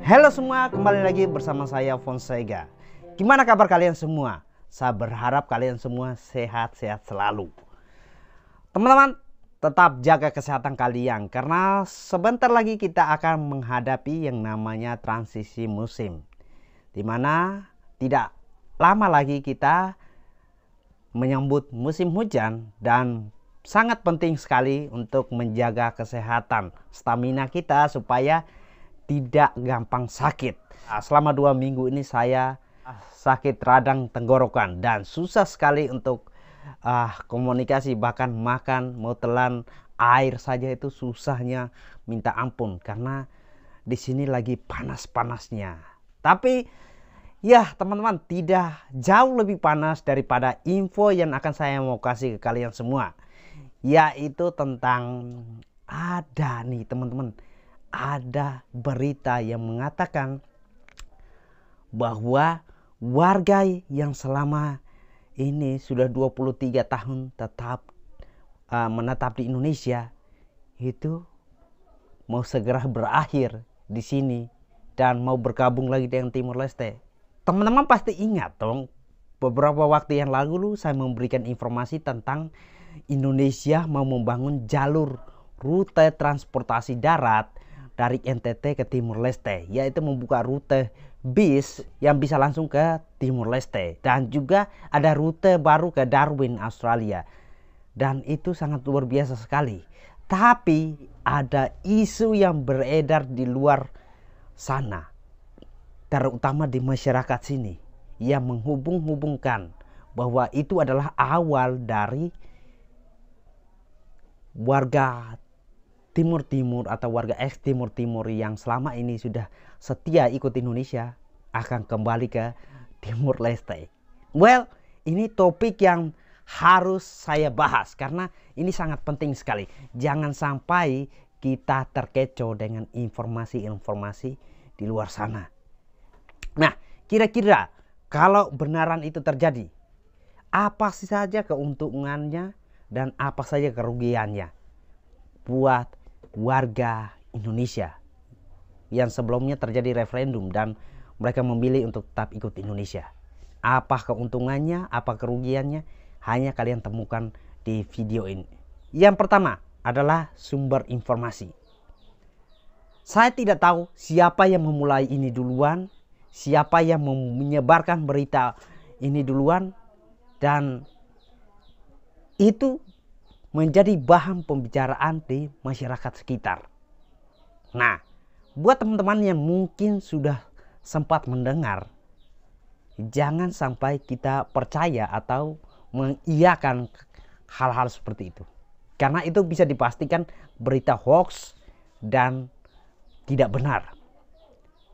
Halo semua, kembali lagi bersama saya Fonseca. Gimana kabar kalian semua? Saya berharap kalian semua sehat-sehat selalu. Teman-teman, tetap jaga kesehatan kalian karena sebentar lagi kita akan menghadapi yang namanya transisi musim, dimana tidak lama lagi kita menyambut musim hujan dan sangat penting sekali untuk menjaga kesehatan stamina kita supaya tidak gampang sakit. Selama 2 minggu ini saya sakit radang tenggorokan dan susah sekali untuk komunikasi, bahkan makan mau telan air saja itu susahnya minta ampun karena di sini lagi panas-panasnya. Tapi ya teman-teman, tidak jauh lebih panas daripada info yang akan saya mau kasih ke kalian semua, yaitu tentang ada nih teman-teman, ada berita yang mengatakan bahwa warga yang selama ini sudah 23 tahun tetap menetap di Indonesia itu mau segera berakhir di sini dan mau bergabung lagi dengan Timor Leste. Teman-teman pasti ingat dong, beberapa waktu yang lalu saya memberikan informasi tentang Indonesia mau membangun jalur rute transportasi darat dari NTT ke Timor Leste, yaitu membuka rute bis yang bisa langsung ke Timor Leste, dan juga ada rute baru ke Darwin, Australia, dan itu sangat luar biasa sekali. Tapi ada isu yang beredar di luar sana, terutama di masyarakat sini, yang menghubung-hubungkan bahwa itu adalah awal dari warga Timur Timur atau warga ex Timur Timur yang selama ini sudah setia ikut Indonesia akan kembali ke Timur Leste. Well, ini topik yang harus saya bahas karena ini sangat penting sekali. Jangan sampai kita terkecoh dengan informasi-informasi di luar sana. Nah, kira-kira kalau benaran itu terjadi, apa saja keuntungannya dan apa saja kerugiannya buat warga Indonesia yang sebelumnya terjadi referendum dan mereka memilih untuk tetap ikut Indonesia? Apa keuntungannya, apa kerugiannya? Hanya kalian temukan di video ini. Yang pertama adalah sumber informasi. Saya tidak tahu siapa yang memulai ini duluan, siapa yang menyebarkan berita ini duluan, dan itu menjadi bahan pembicaraan di masyarakat sekitar. Nah, buat teman-teman yang mungkin sudah sempat mendengar, jangan sampai kita percaya atau mengiyakan hal-hal seperti itu, karena itu bisa dipastikan berita hoax dan tidak benar.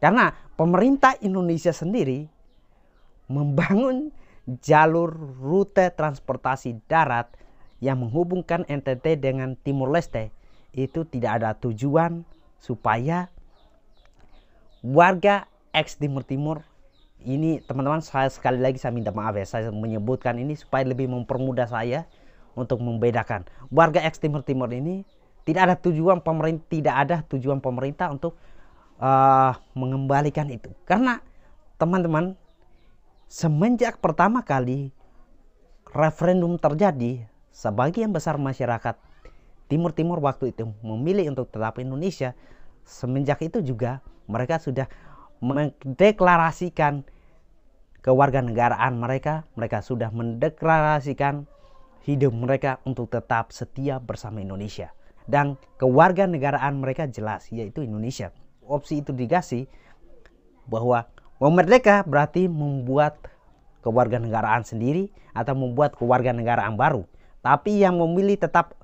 Karena pemerintah Indonesia sendiri membangun jalur rute transportasi darat yang menghubungkan NTT dengan Timor Leste itu tidak ada tujuan supaya warga ex Timur Timur ini, teman-teman, saya sekali lagi saya minta maaf ya, saya menyebutkan ini supaya lebih mempermudah saya untuk membedakan. Warga ex Timur Timur ini tidak ada tujuan pemerintah untuk mengembalikan itu. Karena teman-teman, semenjak pertama kali referendum terjadi, sebagian besar masyarakat Timur Timur waktu itu memilih untuk tetap Indonesia. Semenjak itu juga mereka sudah mendeklarasikan kewarganegaraan mereka. Mereka sudah mendeklarasikan hidup mereka untuk tetap setia bersama Indonesia. Dan kewarganegaraan mereka jelas, yaitu Indonesia. Opsi itu dikasih bahwa mau merdeka berarti membuat kewarganegaraan sendiri atau membuat kewarganegaraan baru. Tapi yang memilih tetap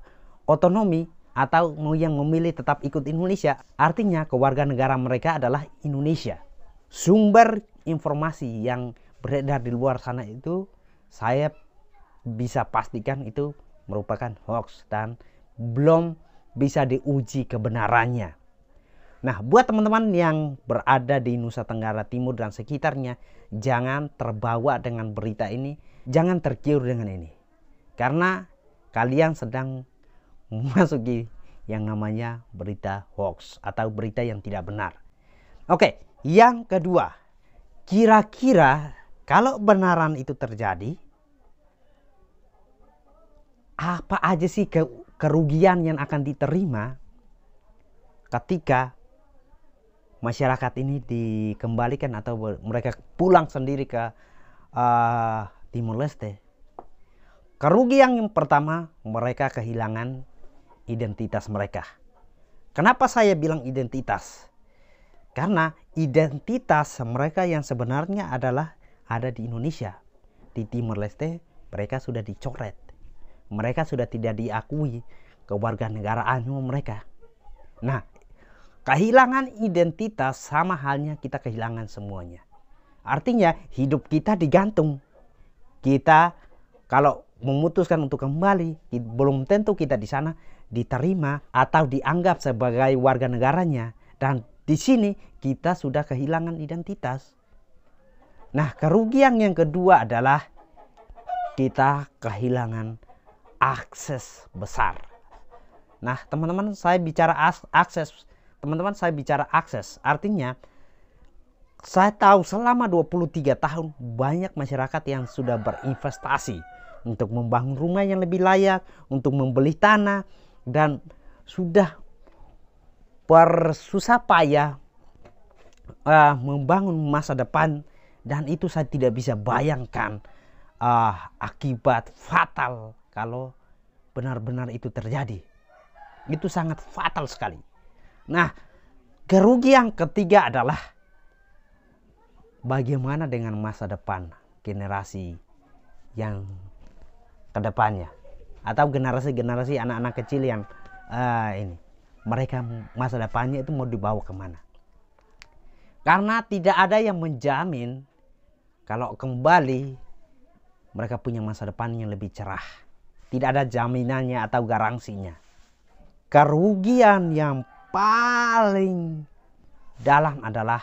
otonomi atau yang memilih tetap ikut Indonesia, artinya kewarganegaraan mereka adalah Indonesia. Sumber informasi yang beredar di luar sana itu saya bisa pastikan itu merupakan hoax dan belum bisa diuji kebenarannya. Nah, buat teman-teman yang berada di Nusa Tenggara Timur dan sekitarnya, jangan terbawa dengan berita ini, jangan tergiur dengan ini. Karena kalian sedang memasuki yang namanya berita hoax atau berita yang tidak benar. Oke, yang kedua, kira-kira kalau benaran itu terjadi, apa aja sih kerugian yang akan diterima ketika masyarakat ini dikembalikan atau mereka pulang sendiri ke Timor Leste? Kerugian yang pertama, mereka kehilangan identitas mereka. Kenapa saya bilang identitas? Karena identitas mereka yang sebenarnya adalah ada di Indonesia. Di Timor Leste mereka sudah dicoret. Mereka sudah tidak diakui kewarganegaraan mereka. Nah, kehilangan identitas sama halnya kita kehilangan semuanya. Artinya hidup kita digantung. Kita kalau memutuskan untuk kembali, belum tentu kita di sana diterima atau dianggap sebagai warga negaranya. Dan di sini kita sudah kehilangan identitas. Nah, kerugian yang kedua adalah kita kehilangan akses besar. Nah, teman-teman, saya bicara akses. Teman-teman, saya bicara akses. Artinya, saya tahu selama 23 tahun banyak masyarakat yang sudah berinvestasi untuk membangun rumah yang lebih layak, untuk membeli tanah, dan sudah bersusah payah membangun masa depan, dan itu saya tidak bisa bayangkan akibat fatal kalau benar-benar itu terjadi. Itu sangat fatal sekali. Nah, kerugian ketiga adalah bagaimana dengan masa depan generasi yang kedepannya, atau generasi anak-anak kecil yang ini, mereka masa depannya itu mau dibawa kemana? Karena tidak ada yang menjamin kalau kembali mereka punya masa depan yang lebih cerah. Tidak ada jaminannya atau garansinya. Kerugian yang paling dalam adalah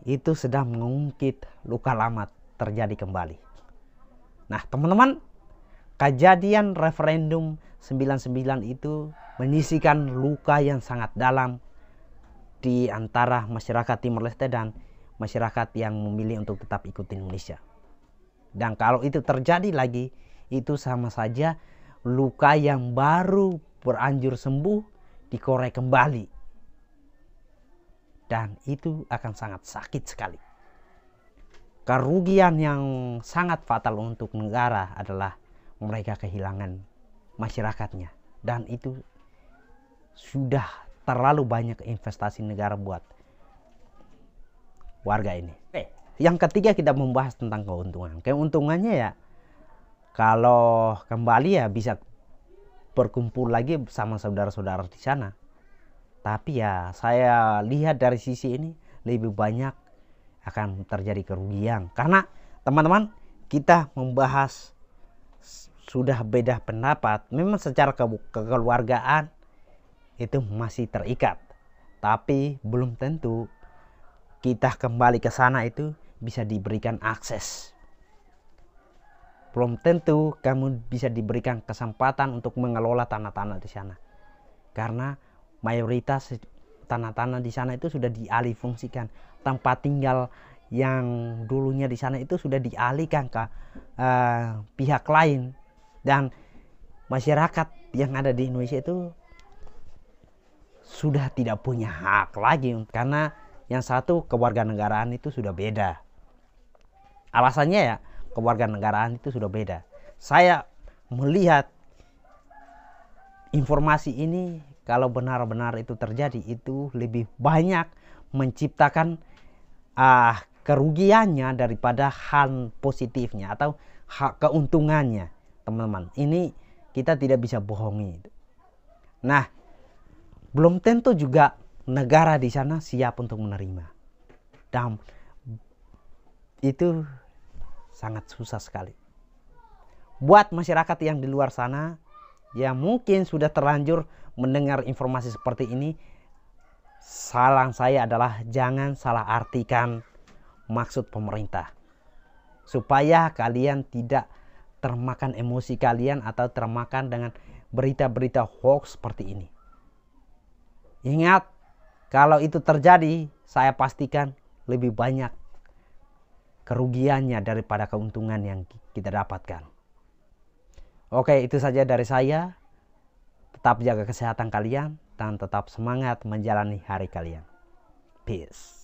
itu sedang mengungkit luka lama terjadi kembali. Nah, teman-teman, kejadian referendum 99 itu menyisikan luka yang sangat dalam di antara masyarakat Timor Leste dan masyarakat yang memilih untuk tetap ikut Indonesia. Dan kalau itu terjadi lagi, itu sama saja luka yang baru beranjur sembuh dikorek kembali. Dan itu akan sangat sakit sekali. Kerugian yang sangat fatal untuk negara adalah mereka kehilangan masyarakatnya. Dan itu sudah terlalu banyak investasi negara buat warga ini. Yang ketiga, kita membahas tentang keuntungan. Keuntungannya ya, kalau kembali ya bisa berkumpul lagi sama saudara-saudara di sana. Tapi ya saya lihat dari sisi ini lebih banyak akan terjadi kerugian. Karena teman-teman, kita membahas sudah beda pendapat. Memang secara kekeluargaan itu masih terikat. Tapi belum tentu kita kembali ke sana itu bisa diberikan akses. Belum tentu kamu bisa diberikan kesempatan untuk mengelola tanah-tanah di sana. Karena mayoritas tanah-tanah di sana itu sudah dialihfungsikan. Tempat tinggal yang dulunya di sana itu sudah dialihkan ke pihak lain. Dan masyarakat yang ada di Indonesia itu sudah tidak punya hak lagi. Karena yang satu, kewarganegaraan itu sudah beda. Alasannya ya, kewarganegaraan itu sudah beda. Saya melihat informasi ini, kalau benar-benar itu terjadi, itu lebih banyak menciptakan kerugiannya daripada hal positifnya atau keuntungannya, teman-teman. Ini kita tidak bisa bohongi. Nah, belum tentu juga negara di sana siap untuk menerima. Dan itu sangat susah sekali. Buat masyarakat yang di luar sana, ya mungkin sudah terlanjur mendengar informasi seperti ini, saran saya adalah jangan salah artikan maksud pemerintah. Supaya kalian tidak termakan emosi kalian atau termakan dengan berita-berita hoax seperti ini. Ingat, kalau itu terjadi, saya pastikan lebih banyak kerugiannya daripada keuntungan yang kita dapatkan. Oke, itu saja dari saya. Tetap jaga kesehatan kalian dan tetap semangat menjalani hari kalian. Peace.